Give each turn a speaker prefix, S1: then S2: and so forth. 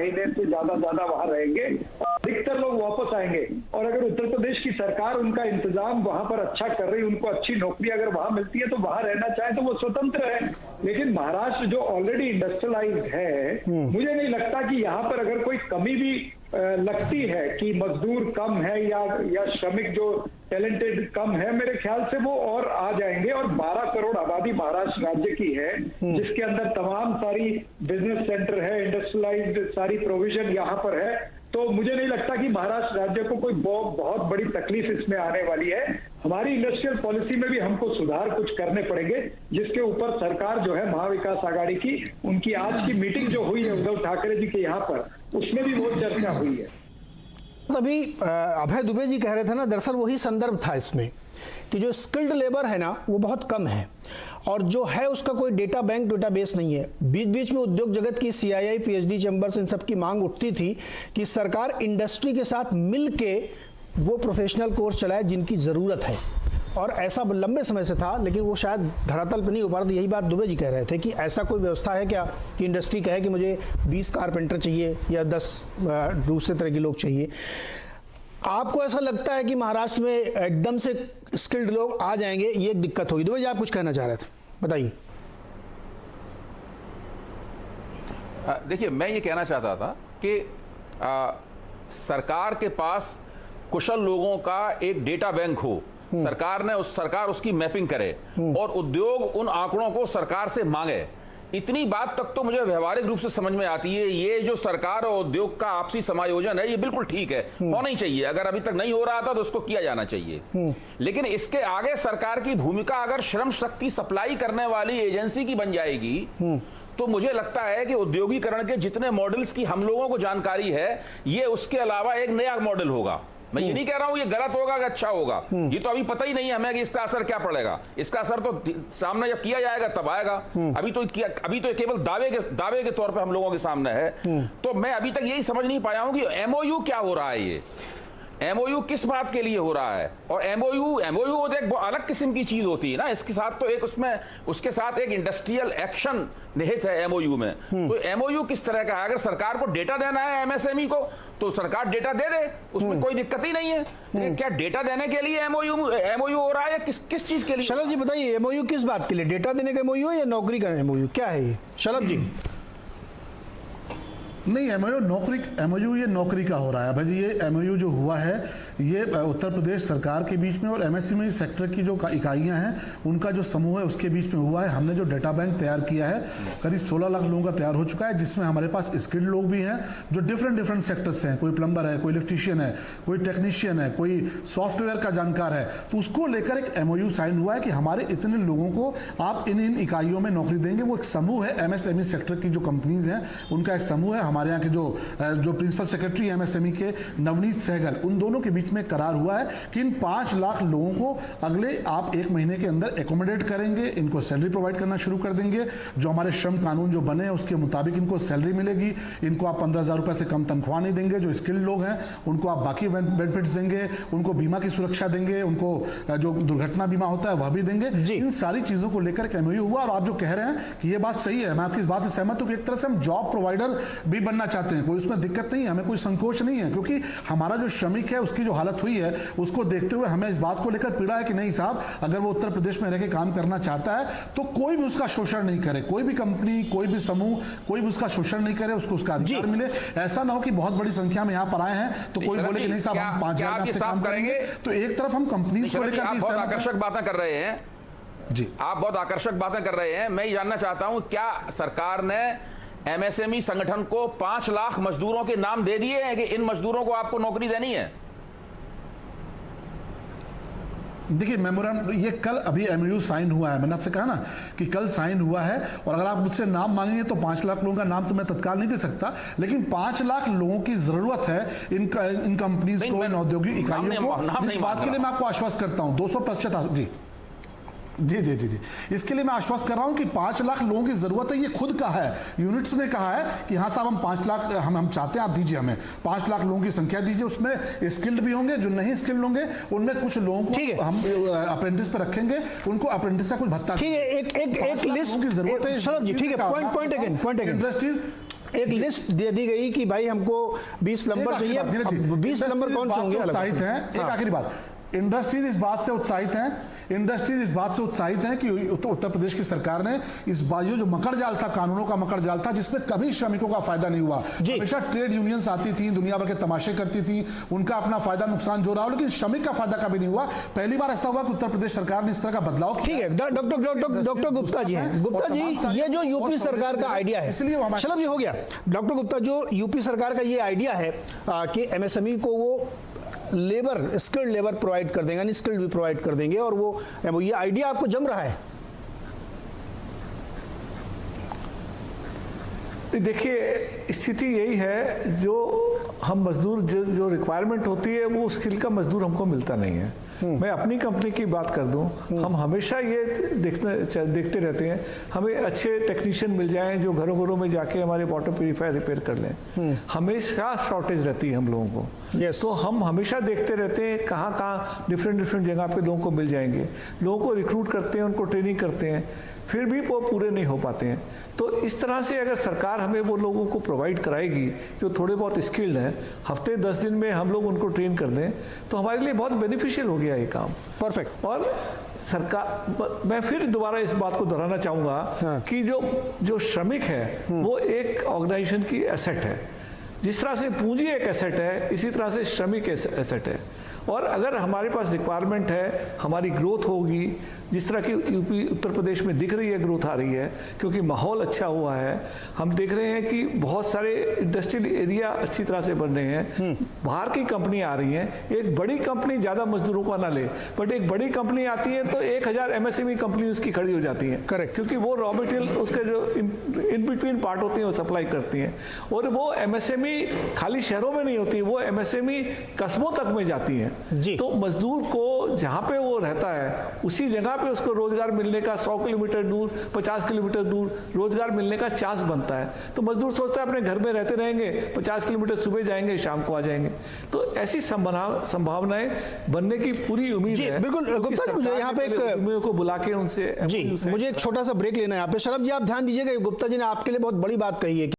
S1: महीने से ज्यादा वहां रहेंगे, अधिकतर लोग वापस आएंगे। और अगर उत्तर प्रदेश की सरकार उनका इंतजाम वहां पर अच्छा कर रही, उनको अच्छी नौकरी अगर वहां मिलती है तो वहां रहना चाहे तो वो स्वतंत्र है। लेकिन महाराष्ट्र जो ऑलरेडी इंडस्ट्रियलाइज्ड है, मुझे नहीं लगता कि यहाँ पर अगर कोई कमी भी लगती है कि मजदूर कम है या श्रमिक जो टैलेंटेड कम है, मेरे ख्याल से वो और आ जाएंगे। और 12 करोड़ आबादी महाराष्ट्र राज्य की है, जिसके अंदर तमाम सारी बिजनेस सेंटर है, इंडस्ट्रियलाइज्ड सारी प्रोविजन यहाँ पर है। तो मुझे नहीं लगता कि महाराष्ट्र राज्य को कोई बहुत बड़ी तकलीफ इसमें आने वाली है। हमारी इंडस्ट्रियल पॉलिसी में भी हमको सुधार कुछ करने पड़ेंगे, जिसके ऊपर सरकार जो है महाविकास आघाड़ी की, उनकी आज की मीटिंग जो हुई है उद्धव ठाकरे जी के यहाँ पर, उसमें भी बहुत चर्चा हुई है।
S2: अभी अभय दुबे जी कह रहे थे ना, दरअसल वही संदर्भ था इसमें कि जो स्किल्ड लेबर है ना वो बहुत कम है, और जो है उसका कोई डेटा बैंक डेटाबेस नहीं है। बीच बीच में उद्योग जगत की CII PhD चैम्बर्स इन सब की मांग उठती थी कि सरकार इंडस्ट्री के साथ मिल के वो प्रोफेशनल कोर्स चलाए जिनकी ज़रूरत है, और ऐसा लंबे समय से था, लेकिन वो शायद धरातल पर नहीं हो पा रहा था। यही बात दुबे जी कह रहे थे कि ऐसा कोई व्यवस्था है क्या कि इंडस्ट्री कहे कि मुझे 20 कारपेंटर चाहिए या 10 दूसरे तरह के लोग चाहिए। आपको ऐसा लगता है कि महाराष्ट्र में एकदम से स्किल्ड लोग आ जाएंगे, ये एक दिक्कत होगी? दुबे जी आप कुछ कहना चाह रहे थे, बताइए।
S3: देखिए, मैं ये कहना चाहता था कि सरकार के पास कुशल लोगों का एक डेटा बैंक हो, सरकार उसकी मैपिंग करे और उद्योग उन आंकड़ों को सरकार से मांगे। इतनी बात तक तो मुझे व्यवहारिक रूप से समझ में आती है। ये जो सरकार और उद्योग का आपसी समायोजन है, ये बिल्कुल ठीक है, होना ही चाहिए। अगर अभी तक नहीं हो रहा था तो उसको किया जाना चाहिए। लेकिन इसके आगे सरकार की भूमिका अगर श्रम शक्ति सप्लाई करने वाली एजेंसी की बन जाएगी तो मुझे लगता है कि उद्योगीकरण के जितने मॉडल्स की हम लोगों को जानकारी है, ये उसके अलावा एक नया मॉडल होगा। मैं ये नहीं कह रहा हूं ये गलत होगा कि अच्छा होगा, ये तो अभी पता ही नहीं है हमें कि इसका असर क्या पड़ेगा। इसका असर तो सामने जब किया जाएगा तब आएगा। अभी तो केवल दावे के तौर पे हम लोगों के सामने है। तो मैं अभी तक यही समझ नहीं पाया हूं कि MOU क्या हो रहा है, ये MOU किस बात के लिए हो रहा है। और MOU एक अलग किस्म की चीज होती है ना, इसके साथ तो एक उसके साथ एक इंडस्ट्रियल एक्शन निहित है MOU में। तो MOU किस तरह का है? अगर सरकार को डेटा देना है MSME को तो सरकार डेटा दे दे, उसमें कोई दिक्कत ही नहीं है। क्या डेटा देने के लिए MOU हो रहा है या किस चीज के लिए?
S2: शलभ जी बताइए, MOU किस बात के लिए? डेटा देने का MOU है या नौकरी का MOU, क्या है ये? शलभ जी।
S4: नहीं, MOU ये नौकरी का हो रहा है भाई जी। ये MOU जो हुआ है ये उत्तर प्रदेश सरकार के बीच में और MSME सेक्टर की जो इकाइयां हैं उनका जो समूह है उसके बीच में हुआ है। हमने जो डेटा बैंक तैयार किया है करीब 16 लाख लोगों का तैयार हो चुका है, जिसमें हमारे पास स्किल्ड लोग भी हैं जो डिफरेंट सेक्टर्स हैं। कोई प्लम्बर है, कोई इलेक्ट्रीशियन है, कोई टेक्नीशियन है, कोई सॉफ्टवेयर का जानकार है। तो उसको लेकर एक MOU साइन हुआ है कि हमारे इतने लोगों को आप इन इकाइयों में नौकरी देंगे। वो एक समूह है, MSME सेक्टर की जो कंपनीज हैं उनका एक समूह है। हमारे यहाँ के जो प्रिंसिपल सेक्रेटरी MSME के नवनीत सहगल, उन दोनों के बीच में करार हुआ है कि इन 5 लाख लोगों को अगले आप 1 महीने के अंदर एकोमोडेट करेंगे, इनको सैलरी प्रोवाइड करना शुरू कर देंगे। जो हमारे श्रम कानून जो बने हैं उसके मुताबिक इनको सैलरी मिलेगी। इनको आप 15,000 रुपए से कम तनख्वाह नहीं देंगे। जो स्किल्ड लोग हैं उनको आप बाकी बेनिफिट्स देंगे, उनको बीमा की सुरक्षा देंगे, उनको जो दुर्घटना बीमा होता है वह भी देंगे। इन सारी चीजों को लेकर MOU हुआ। और आप जो कह रहे हैं कि ये बात सही है, मैं आपकी इस बात से सहमत हूं कि एक तरह से हम जॉब प्रोवाइडर भी बनना चाहते हैं। कोई उसमें दिक्कत नहीं है, हमें कोई संकोच नहीं है, क्योंकि हमारा जो श्रमिक है उसकी जो हालत हुई है उसको देखते हुए हमें इस बात को लेकर पीड़ा है कि नहीं साहब, अगर वो उत्तर प्रदेश में रहकर काम करना चाहता है तो कोई भी उसका शोषण नहीं करे, कोई भी कंपनी, कोई भी समूह, कोई भी उसका शोषण नहीं करे, उसको उसका अधिकार मिले। ऐसा ना हो कि बहुत बड़ी संख्या में यहाँ पर आए हैं तो कोई बोले कि नहीं साहब हम 5,000 से काम करेंगे। तो एक तरफ हम कंपनीज को लेकर
S3: आकर्षक बातें कर रहे हैं
S4: जी,
S3: आप बहुत आकर्षक बातें कर रहे हैं। मैं जानना चाहता हूं क्या सरकार ने MSME संगठन को 5 लाख मजदूरों के नाम दे दिए हैं कि इन मजदूरों को आपको नौकरी देनी है?
S4: देखिए मेमोरेंडम ये कल अभी MOU साइन हुआ है, मैंने आपसे कहा ना कि कल साइन हुआ है। और अगर आप मुझसे नाम मांगेंगे तो 5 लाख लोगों का नाम तो मैं तत्काल नहीं दे सकता, लेकिन 5 लाख लोगों की जरूरत है इन कंपनीज को, इन औद्योगिक इकाइयों को। इस बात के लिए मैं आपको आश्वस्त करता हूं 200%। जी, इसके लिए मैं आश्वस्त कर रहा हूं कि 5 लाख लोगों की जरूरत है। ये खुद कहा है, यूनिट्स ने कहा है कि हाँ साहब हम 5 लाख हम चाहते हैं, आप दीजिए हमें 5 लाख लोगों की संख्या दीजिए। उसमें स्किल्ड भी होंगे, जो नहीं स्किल्ड होंगे उनमें कुछ लोगों को हम अप्रेंटिस पे रखेंगे, उनको अप्रेंटिस का कुछ भत्ता।
S2: ठीक है, एक लिस्ट
S4: की जरूरत है।
S2: ठीक है, पॉइंट अगेन
S4: इंडस्ट्रीज
S2: एक लिस्ट दे दी गई कि भाई हमको 20 प्लम्बर चाहिए। अब 20 प्लम्बर कौन से होंगे?
S4: उत्साहित हैं। एक आखिरी बात, इंडस्ट्रीज इस बात से उत्साहित हैं, इंडस्ट्रीज इस बात से उत्साहित हैं कि उत्तर प्रदेश की सरकार ने इस बार जो मकड़ जाल था, कानूनों का मकड़ जाल था, जिसमें कभी श्रमिकों का फायदा नहीं हुआ। हमेशा ट्रेड यूनियंस आती थी, दुनिया भर के तमाशे करती थी, उनका अपना फायदा नुकसान जो रहा हो, लेकिन श्रमिक का फायदा कभी नहीं हुआ। पहली बार ऐसा हुआ कि उत्तर प्रदेश सरकार ने इस तरह का बदलाव किया।
S2: ठीक है, डॉक्टर गुप्ता जी हैं। गुप्ता जी, ये जो यूपी सरकार का आइडिया है,
S4: इसलिए
S2: चलो ये हो गया। डॉक्टर गुप्ता, जो यूपी सरकार का ये आइडिया है कि एमएसएमई को वो लेबर, स्किल्ड लेबर प्रोवाइड कर देंगे, अनस्किल्ड भी प्रोवाइड कर देंगे, और वो ये आइडिया आपको जम रहा है?
S5: देखिए, स्थिति यही है, जो हम मजदूर जो रिक्वायरमेंट होती है वो स्किल का मजदूर हमको मिलता नहीं है। मैं अपनी कंपनी की बात कर दूं, हम हमेशा ये देखते रहते हैं हमें अच्छे टेक्नीशियन मिल जाएं जो घरों घरों में जाके हमारे वाटर प्यूरिफायर रिपेयर कर लें। हमेशा शॉर्टेज रहती है हम लोगों को।
S2: yes.
S5: तो हम हमेशा देखते रहते हैं कहाँ डिफरेंट जगह पे लोगों को मिल जाएंगे, लोगों को रिक्रूट करते हैं, उनको ट्रेनिंग करते हैं, फिर भी वो पूरे नहीं हो पाते हैं। तो इस तरह से अगर सरकार हमें वो लोगों को प्रोवाइड कराएगी जो थोड़े बहुत स्किल्ड हैं, हफ्ते 10 दिन में हम लोग उनको ट्रेन कर दें, तो हमारे लिए बहुत बेनिफिशियल हो गया ये काम।
S2: परफेक्ट।
S5: और सरकार, मैं फिर दोबारा इस बात को दोहराना चाहूँगा कि जो श्रमिक है वो एक ऑर्गेनाइजेशन की एसेट है। जिस तरह से पूंजी एक एसेट है, इसी तरह से श्रमिक एसेट है। और अगर हमारे पास रिक्वायरमेंट है, हमारी ग्रोथ होगी, जिस तरह की यूपी उत्तर प्रदेश में दिख रही है ग्रोथ आ रही है, क्योंकि माहौल अच्छा हुआ है। हम देख रहे हैं कि बहुत सारे इंडस्ट्रियल एरिया अच्छी तरह से बन रहे हैं, बाहर की कंपनी आ रही हैं। एक बड़ी कंपनी ज़्यादा मजदूरों का ना ले, बट एक बड़ी कंपनी आती है तो 1000 एमएसएमई कंपनी उसकी खड़ी हो जाती है।
S2: करेक्ट।
S5: क्योंकि वो रॉ मटेरियल, उसके जो इन बिटवीन पार्ट होते हैं वो सप्लाई करती हैं। और वो एमएसएमई खाली शहरों में नहीं होती, वो एमएसएमई कस्बों तक में जाती हैं। तो मजदूर को जहाँ पे वो रहता है उसी जगह पे उसको रोजगार मिलने का 100 किलोमीटर दूर, 50 किलोमीटर दूर रोजगार मिलने का चांस बनता है। तो मजदूर सोचता है अपने घर में रहते रहेंगे, 50 किलोमीटर सुबह जाएंगे, शाम को आ जाएंगे। तो ऐसी संभावनाएं बनने की पूरी उम्मीद है।
S2: बिल्कुल गुप्ता जी, मुझे यहाँ पे
S5: एक को बुला के उनसे
S2: जी, मुझे एक छोटा सा ब्रेक लेना है यहाँ पे। शरद जी, आप ध्यान दीजिएगा, गुप्ता जी ने आपके लिए बहुत बड़ी बात कही है।